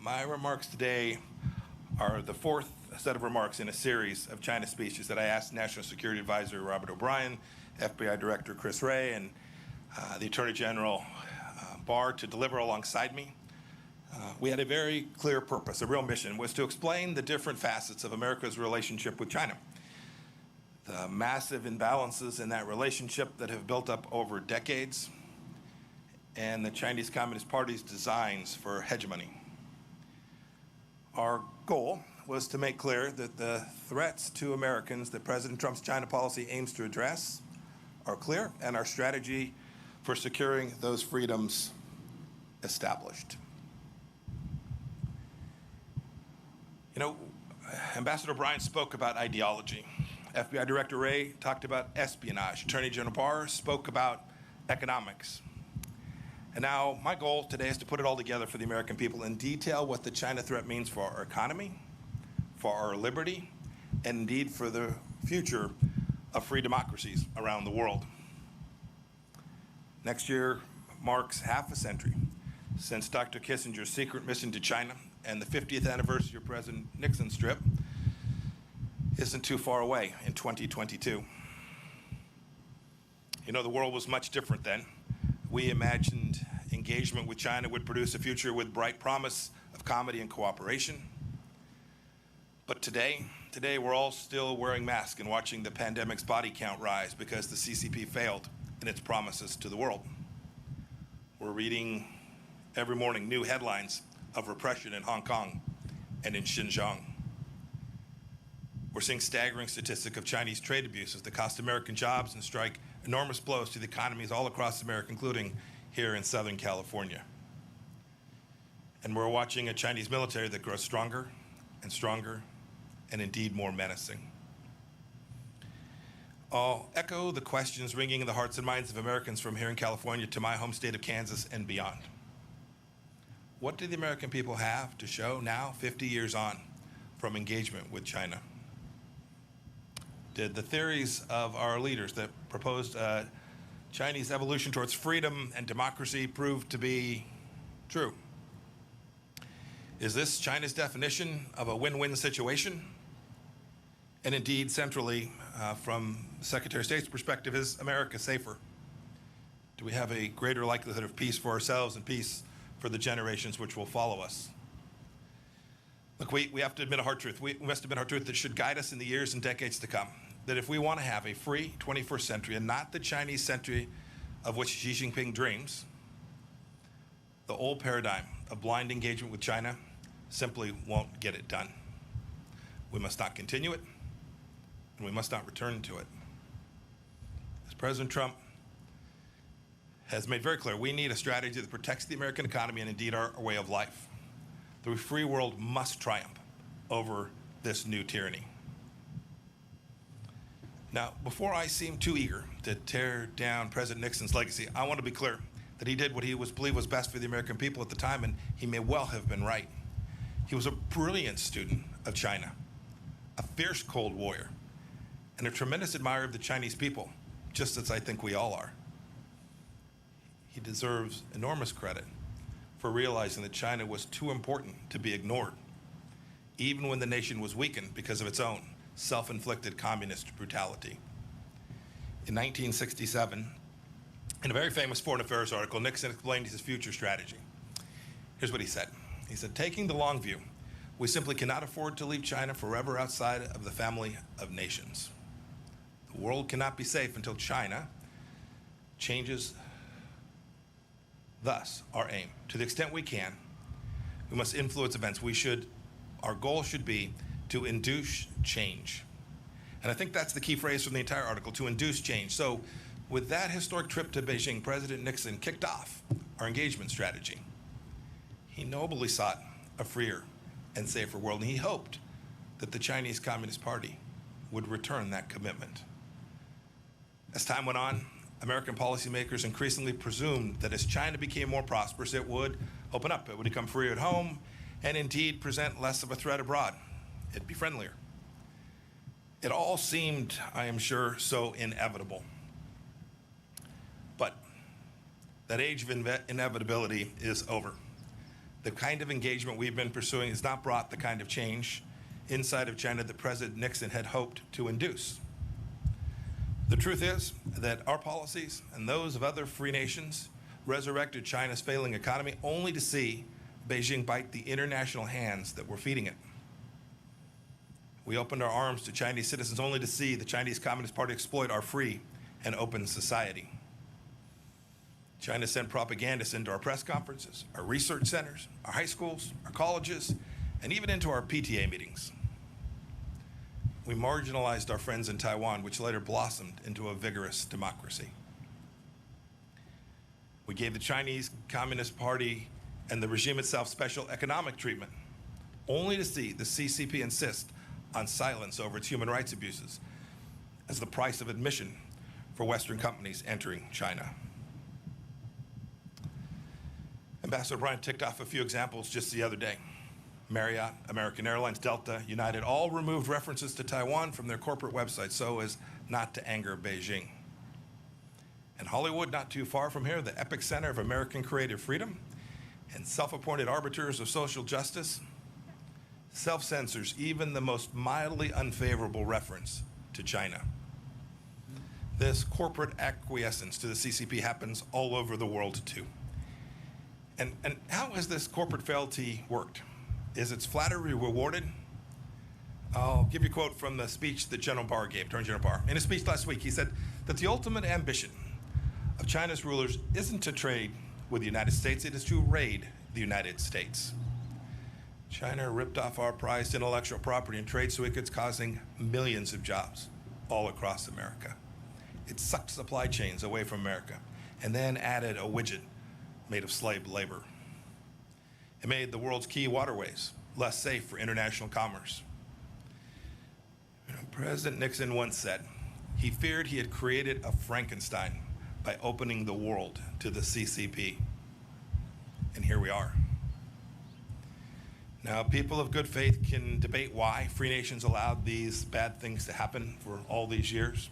My remarks today are the fourth set of remarks in a series of China speeches that I asked National Security Advisor Robert O'Brien, FBI Director Chris Wray, and the Attorney General Barr to deliver alongside me. We had a very clear purpose. A real mission was to explain the different facets of America's relationship with China, the massive imbalances in that relationship that have built up over decades, and the Chinese Communist Party's designs for hegemony. Our goal was to make clear that the threats to Americans that President Trump's China policy aims to address are clear, and our strategy for securing those freedoms established. You know, Ambassador O'Brien spoke about ideology. FBI Director Wray talked about espionage. Attorney General Barr spoke about economics. And now my goal today is to put it all together for the American people and detail what the China threat means for our economy, for our liberty, and indeed for the future of free democracies around the world. Next year marks half a century since Dr. Kissinger's secret mission to China, and the 50th anniversary of President Nixon's trip isn't too far away in 2022. You know, the world was much different then. We imagined engagement with China would produce a future with bright promise of comedy and cooperation. But today we're all still wearing masks and watching the pandemic's body count rise because the CCP failed in its promises to the world. We're reading every morning new headlines of repression in Hong Kong and in Xinjiang. We're seeing staggering statistics of Chinese trade abuses that cost American jobs and strike enormous blows to the economies all across America, including here in Southern California. And we're watching a Chinese military that grows stronger and stronger and indeed more menacing. I'll echo the questions ringing in the hearts and minds of Americans from here in California to my home state of Kansas and beyond. What do the American people have to show now, 50 years on, from engagement with China? Did the theories of our leaders that proposed Chinese evolution towards freedom and democracy prove to be true? Is this China's definition of a win-win situation? And indeed, centrally, from Secretary of State's perspective, is America safer? Do we have a greater likelihood of peace for ourselves and peace for the generations which will follow us? Look, we have to admit a hard truth. We must admit a hard truth that should guide us in the years and decades to come. That if we want to have a free 21st century and not the Chinese century of which Xi Jinping dreams, the old paradigm of blind engagement with China simply won't get it done. We must not continue it, and we must not return to it. As President Trump has made very clear, we need a strategy that protects the American economy and indeed our way of life. The free world must triumph over this new tyranny. Now, before I seem too eager to tear down President Nixon's legacy, I want to be clear that he did what he believed was best for the American people at the time, and he may well have been right. He was a brilliant student of China, a fierce Cold Warrior, and a tremendous admirer of the Chinese people, just as I think we all are. He deserves enormous credit for realizing that China was too important to be ignored, even when the nation was weakened because of its own self-inflicted communist brutality. In 1967, in a very famous foreign affairs article, Nixon explained his future strategy. Here's what he said. He said, taking the long view, we simply cannot afford to leave China forever outside of the family of nations. The world cannot be safe until China changes. Thus, our aim, to the extent we can, we must influence events. Our goal should be to induce change. And I think that's the key phrase from the entire article, to induce change. So with that historic trip to Beijing, President Nixon kicked off our engagement strategy. He nobly sought a freer and safer world, and he hoped that the Chinese Communist Party would return that commitment. As time went on, American policymakers increasingly presumed that as China became more prosperous, it would open up, it would become freer at home, and indeed present less of a threat abroad. It'd be friendlier. It all seemed, I am sure, so inevitable. But that age of inevitability is over. The kind of engagement we've been pursuing has not brought the kind of change inside of China that President Nixon had hoped to induce. The truth is that our policies and those of other free nations resurrected China's failing economy only to see Beijing bite the international hands that were feeding it. We opened our arms to Chinese citizens only to see the Chinese Communist Party exploit our free and open society. China sent propagandists into our press conferences, our research centers, our high schools, our colleges, and even into our PTA meetings. We marginalized our friends in Taiwan, which later blossomed into a vigorous democracy. We gave the Chinese Communist Party and the regime itself special economic treatment, only to see the CCP insist on silence over its human rights abuses as the price of admission for Western companies entering China. Ambassador Bryant ticked off a few examples just the other day. Marriott, American Airlines, Delta, United all removed references to Taiwan from their corporate websites so as not to anger Beijing. And Hollywood, not too far from here, the epicenter of American creative freedom and self-appointed arbiters of social justice, self-censors even the most mildly unfavorable reference to China. This corporate acquiescence to the CCP happens all over the world too. And how has this corporate fealty worked? Is its flattery rewarded? I'll give you a quote from the speech that General Barr gave, Attorney General Barr. In a speech last week, he said that the ultimate ambition of China's rulers isn't to trade with the United States, it is to raid the United States. China ripped off our prized intellectual property and trade secrets, causing millions of jobs all across America. It sucked supply chains away from America and then added a widget made of slave labor. It made the world's key waterways less safe for international commerce. President Nixon once said he feared he had created a Frankenstein by opening the world to the CCP. And here we are. Now, people of good faith can debate why free nations allowed these bad things to happen for all these years.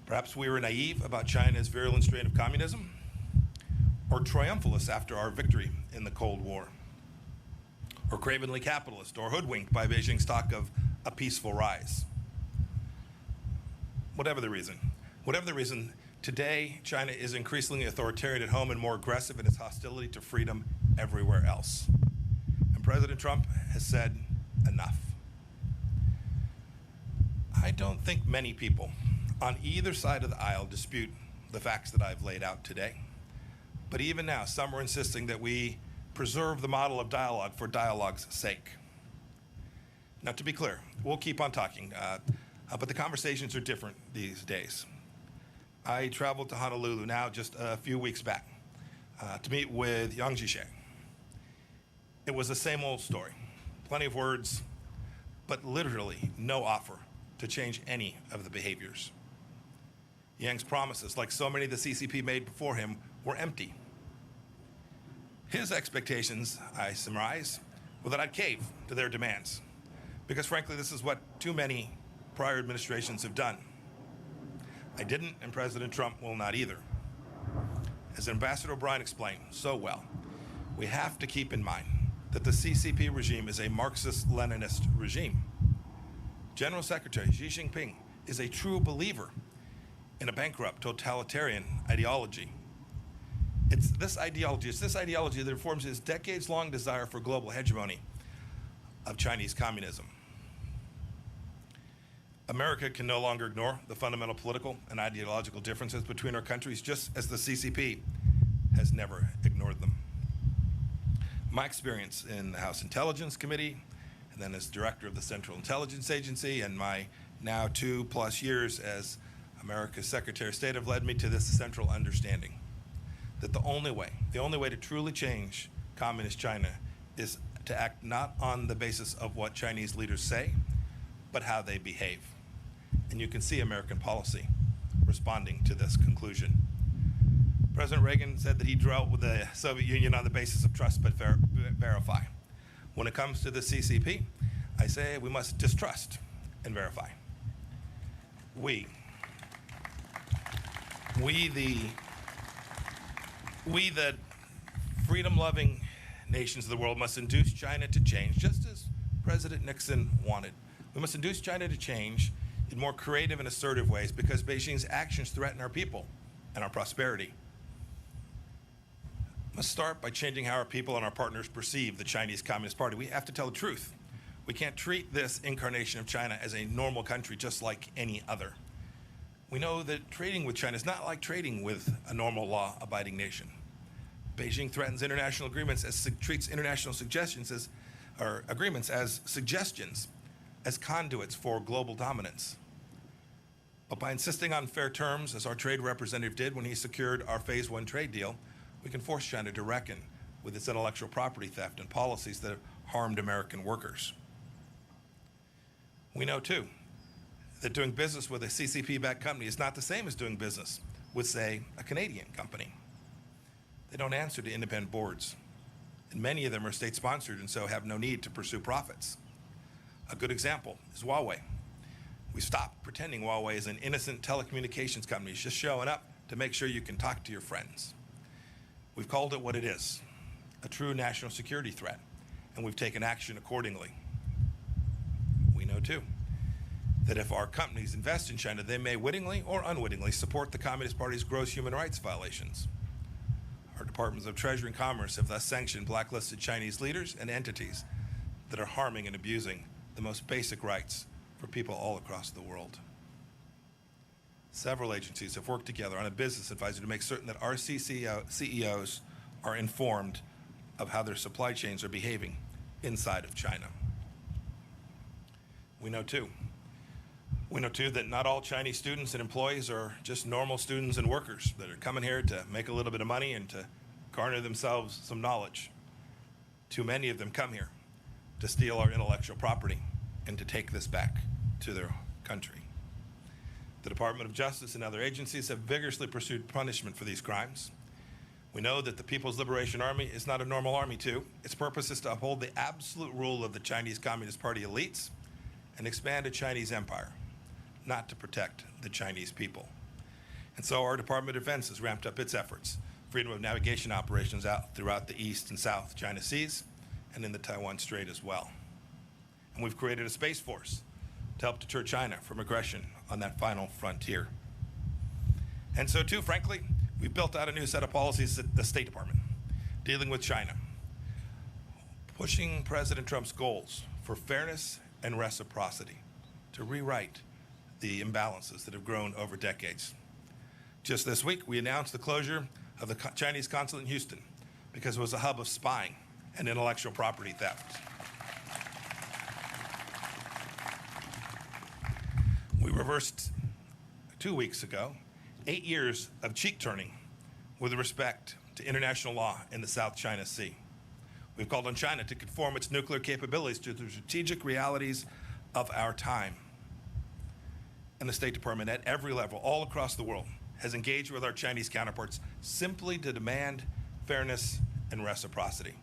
Perhaps we were naive about China's virulent strain of communism, or triumphalist after our victory in the Cold War, or cravenly capitalist, or hoodwinked by Beijing's talk of a peaceful rise. Whatever the reason, today China is increasingly authoritarian at home and more aggressive in its hostility to freedom everywhere else. And President Trump has said enough. I don't think many people on either side of the aisle dispute the facts that I've laid out today. But even now, some are insisting that we preserve the model of dialogue for dialogue's sake. Now, to be clear, we'll keep on talking, but the conversations are different these days. I traveled to Honolulu now just a few weeks back to meet with Yang Jisheng. It was the same old story, plenty of words, but literally no offer to change any of the behaviors. Yang's promises, like so many the CCP made before him, were empty. His expectations, I surmise, were that I'd cave to their demands, because frankly, this is what too many prior administrations have done. I didn't, and President Trump will not either. As Ambassador O'Brien explained so well, we have to keep in mind that the CCP regime is a Marxist-Leninist regime. General Secretary Xi Jinping is a true believer in a bankrupt totalitarian ideology. It's this ideology that informs his decades-long desire for global hegemony of Chinese communism. America can no longer ignore the fundamental political and ideological differences between our countries, just as the CCP has never ignored them. My experience in the House Intelligence Committee, and then as director of the Central Intelligence Agency, and my now 2+ years as America's Secretary of State have led me to this central understanding that the only way to truly change communist China is to act not on the basis of what Chinese leaders say, but how they behave. And you can see American policy responding to this conclusion. President Reagan said that he dealt with the Soviet Union on the basis of trust but verify. When it comes to the CCP, I say we must distrust and verify. We the freedom-loving nations of the world must induce China to change, just as President Nixon wanted. We must induce China to change in more creative and assertive ways because Beijing's actions threaten our people and our prosperity. We must start by changing how our people and our partners perceive the Chinese Communist Party. We have to tell the truth. We can't treat this incarnation of China as a normal country just like any other. We know that trading with China is not like trading with a normal law-abiding nation. Beijing threatens international agreements treats international agreements as suggestions, as conduits for global dominance. But by insisting on fair terms, as our trade representative did when he secured our Phase 1 trade deal, we can force China to reckon with its intellectual property theft and policies that have harmed American workers. We know, too, that doing business with a CCP-backed company is not the same as doing business with, say, a Canadian company. They don't answer to independent boards, and many of them are state-sponsored and so have no need to pursue profits. A good example is Huawei. We stopped pretending Huawei is an innocent telecommunications company just showing up to make sure you can talk to your friends. We've called it what it is, a true national security threat, and we've taken action accordingly. We know, too, that if our companies invest in China, they may wittingly or unwittingly support the Communist Party's gross human rights violations. Our Departments of Treasury and Commerce have thus sanctioned blacklisted Chinese leaders and entities that are harming and abusing the most basic rights for people all across the world. Several agencies have worked together on a business advisory to make certain that our CEOs are informed of how their supply chains are behaving inside of China. We know, too, that not all Chinese students and employees are just normal students and workers that are coming here to make a little bit of money and to garner themselves some knowledge. Too many of them come here to steal our intellectual property and to take this back to their country. The Department of Justice and other agencies have vigorously pursued punishment for these crimes. We know that the People's Liberation Army is not a normal army, too. Its purpose is to uphold the absolute rule of the Chinese Communist Party elites and expand a Chinese empire, not to protect the Chinese people. And so our Department of Defense has ramped up its efforts, freedom of navigation operations out throughout the East and South China Seas and in the Taiwan Strait as well. And we've created a space force to help deter China from aggression on that final frontier. And so, too, frankly, we've built out a new set of policies at the State Department dealing with China, pushing President Trump's goals for fairness and reciprocity to rewrite the imbalances that have grown over decades. Just this week, we announced the closure of the Chinese consulate in Houston because it was a hub of spying and intellectual property theft. We reversed 2 weeks ago 8 years of cheek turning with respect to international law in the South China Sea. We've called on China to conform its nuclear capabilities to the strategic realities of our time. And the State Department at every level, all across the world, has engaged with our Chinese counterparts simply to demand fairness and reciprocity.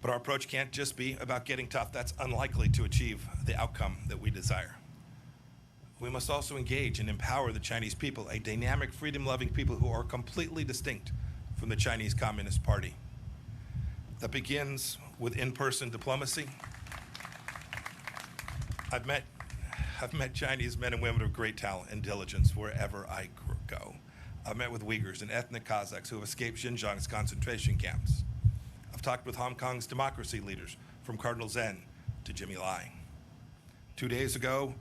But our approach can't just be about getting tough. That's unlikely to achieve the outcome that we desire. We must also engage and empower the Chinese people, a dynamic, freedom-loving people who are completely distinct from the Chinese Communist Party. That begins with in-person diplomacy. I've met Chinese men and women of great talent and diligence wherever I go. I've met with Uyghurs and ethnic Kazakhs who have escaped Xinjiang's concentration camps. I've talked with Hong Kong's democracy leaders, from Cardinal Zen to Jimmy Lai. 2 days ago,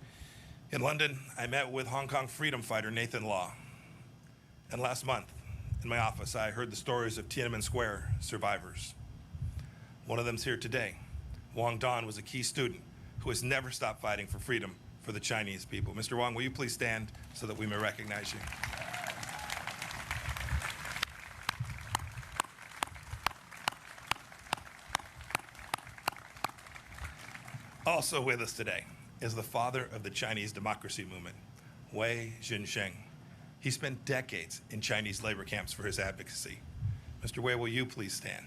in London, I met with Hong Kong freedom fighter Nathan Law. And last month, in my office, I heard the stories of Tiananmen Square survivors. One of them's here today. Wang Dan was a key student who has never stopped fighting for freedom for the Chinese people. Mr. Wang, will you please stand so that we may recognize you? Also with us today is the father of the Chinese democracy movement, Wei Jinsheng. He spent decades in Chinese labor camps for his advocacy. Mr. Wei, will you please stand?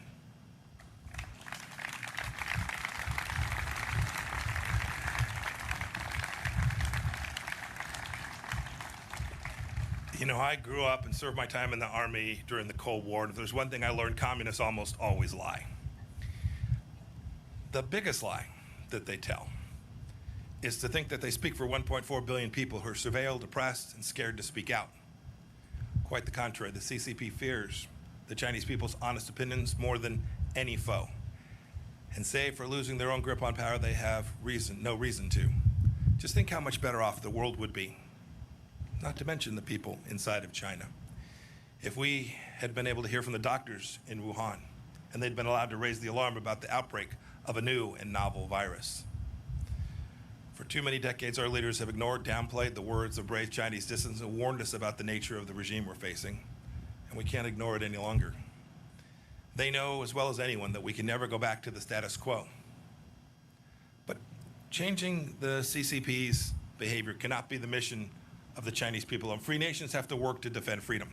You know, I grew up and served my time in the Army during the Cold War, and if there's one thing I learned, communists almost always lie. The biggest lie that they tell is to think that they speak for 1.4 billion people who are surveilled, oppressed, and scared to speak out. Quite the contrary, the CCP fears the Chinese people's honest opinions more than any foe. And save for losing their own grip on power, they have no reason to. Just think how much better off the world would be, not to mention the people inside of China, if we had been able to hear from the doctors in Wuhan and they'd been allowed to raise the alarm about the outbreak of a new and novel virus. For too many decades, our leaders have ignored, downplayed the words of brave Chinese dissidents and warned us about the nature of the regime we're facing, and we can't ignore it any longer. They know as well as anyone that we can never go back to the status quo. But changing the CCP's behavior cannot be the mission of the Chinese people, and free nations have to work to defend freedom.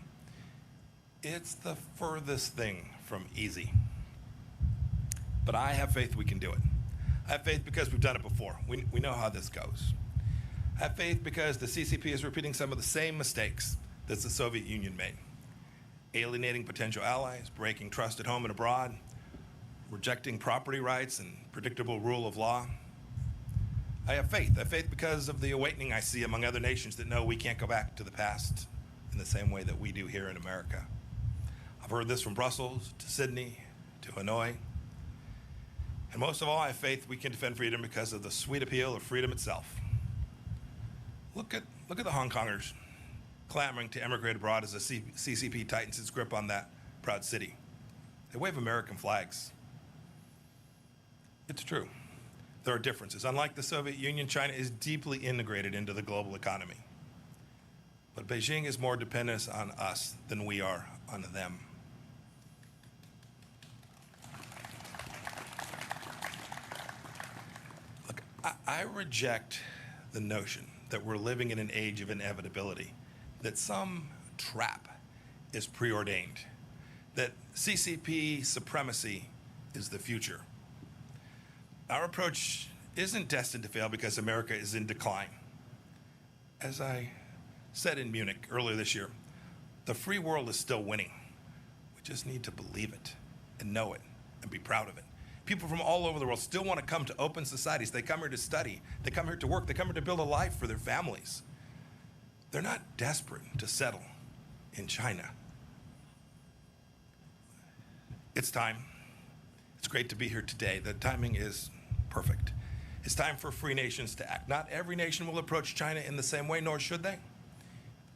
It's the furthest thing from easy. But I have faith we can do it. I have faith because we've done it before. We know how this goes. I have faith because the CCP is repeating some of the same mistakes that the Soviet Union made. Alienating potential allies, breaking trust at home and abroad, rejecting property rights and predictable rule of law. I have faith. I have faith because of the awakening I see among other nations that know we can't go back to the past in the same way that we do here in America. I've heard this from Brussels to Sydney to Hanoi. And most of all, I have faith we can defend freedom because of the sweet appeal of freedom itself. Look at the Hong Kongers clamoring to emigrate abroad as the CCP tightens its grip on that proud city. They wave American flags. It's true. There are differences. Unlike the Soviet Union, China is deeply integrated into the global economy. But Beijing is more dependent on us than we are on them. Look, I reject the notion that we're living in an age of inevitability, that some trap is preordained, that CCP supremacy is the future. Our approach isn't destined to fail because America is in decline. As I said in Munich earlier this year, the free world is still winning. We just need to believe it and know it and be proud of it. People from all over the world still want to come to open societies. They come here to study. They come here to work. They come here to build a life for their families. They're not desperate to settle in China. It's time. It's great to be here today. The timing is perfect. It's time for free nations to act. Not every nation will approach China in the same way, nor should they.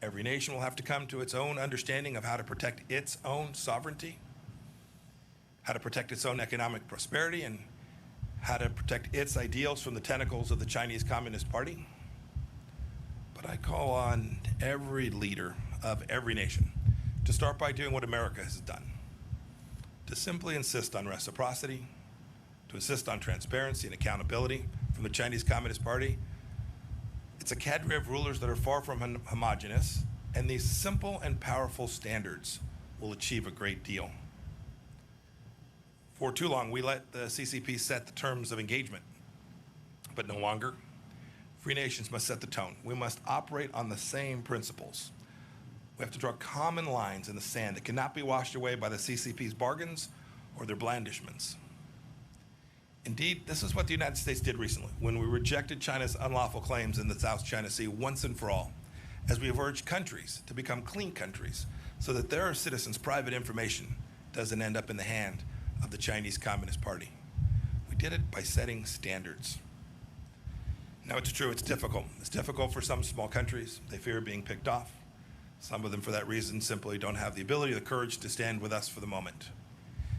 Every nation will have to come to its own understanding of how to protect its own sovereignty, how to protect its own economic prosperity, and how to protect its ideals from the tentacles of the Chinese Communist Party. But I call on every leader of every nation to start by doing what America has done, to simply insist on reciprocity, to insist on transparency and accountability from the Chinese Communist Party. It's a cadre of rulers that are far from homogenous, and these simple and powerful standards will achieve a great deal. For too long, we let the CCP set the terms of engagement, but no longer. Free nations must set the tone. We must operate on the same principles. We have to draw common lines in the sand that cannot be washed away by the CCP's bargains or their blandishments. Indeed, this is what the United States did recently when we rejected China's unlawful claims in the South China Sea once and for all, as we have urged countries to become clean countries so that their citizens' private information doesn't end up in the hand of the Chinese Communist Party. We did it by setting standards. Now, it's true, it's difficult. It's difficult for some small countries. They fear being picked off. Some of them, for that reason, simply don't have the ability or the courage to stand with us for the moment.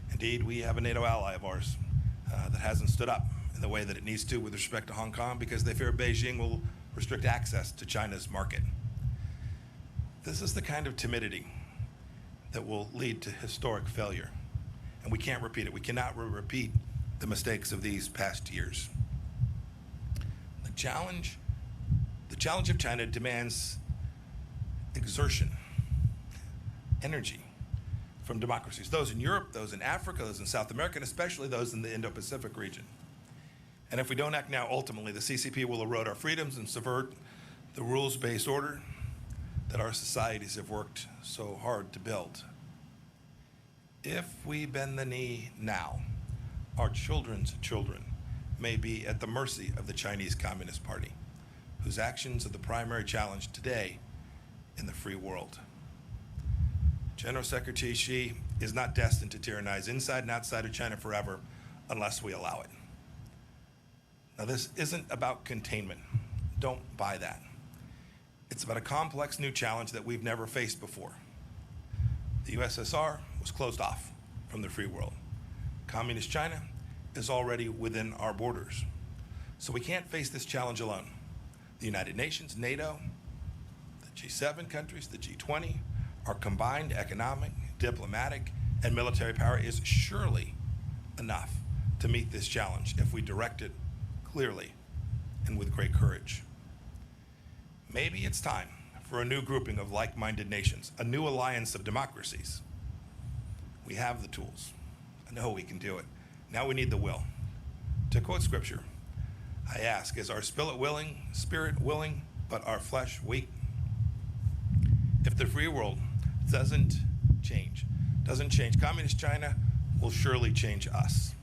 Indeed, we have a NATO ally of ours that hasn't stood up in the way that it needs to with respect to Hong Kong because they fear Beijing will restrict access to China's market. This is the kind of timidity that will lead to historic failure, and we can't repeat it. We cannot repeat the mistakes of these past years. The challenge of China demands exertion, energy from democracies, those in Europe, those in Africa, those in South America, and especially those in the Indo-Pacific region. And if we don't act now, ultimately, the CCP will erode our freedoms and subvert the rules-based order that our societies have worked so hard to build. If we bend the knee now, our children's children may be at the mercy of the Chinese Communist Party, whose actions are the primary challenge today in the free world. General Secretary Xi is not destined to tyrannize inside and outside of China forever unless we allow it. Now, this isn't about containment. Don't buy that. It's about a complex new challenge that we've never faced before. The USSR was closed off from the free world. Communist China is already within our borders. So we can't face this challenge alone. The United Nations, NATO, the G7 countries, the G20, our combined economic, diplomatic, and military power is surely enough to meet this challenge if we direct it clearly and with great courage. Maybe it's time for a new grouping of like-minded nations, a new alliance of democracies. We have the tools. I know we can do it. Now we need the will. To quote scripture, I ask, is our spirit willing, but our flesh weak? If the free world doesn't change, Communist China will surely change us.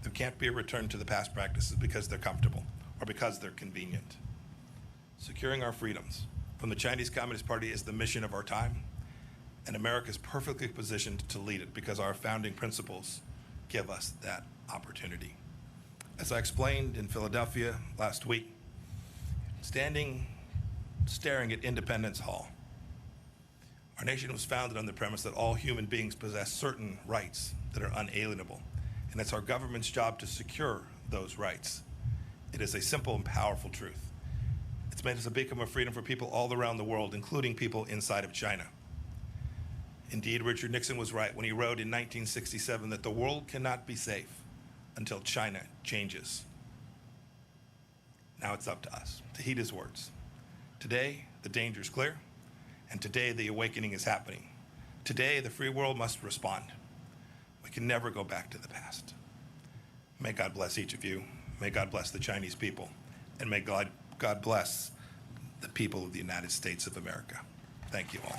There can't be a return to the past practices because they're comfortable or because they're convenient. Securing our freedoms from the Chinese Communist Party is the mission of our time, and America is perfectly positioned to lead it because our founding principles give us that opportunity. As I explained in Philadelphia last week, staring at Independence Hall, our nation was founded on the premise that all human beings possess certain rights that are unalienable, and it's our government's job to secure those rights. It is a simple and powerful truth. It's made us a beacon of freedom for people all around the world, including people inside of China. Indeed, Richard Nixon was right when he wrote in 1967 that the world cannot be safe until China changes. Now it's up to us to heed his words. Today, the danger is clear, and today the awakening is happening. Today, the free world must respond. We can never go back to the past. May God bless each of you. May God bless the Chinese people. And may God bless the people of the United States of America. Thank you all.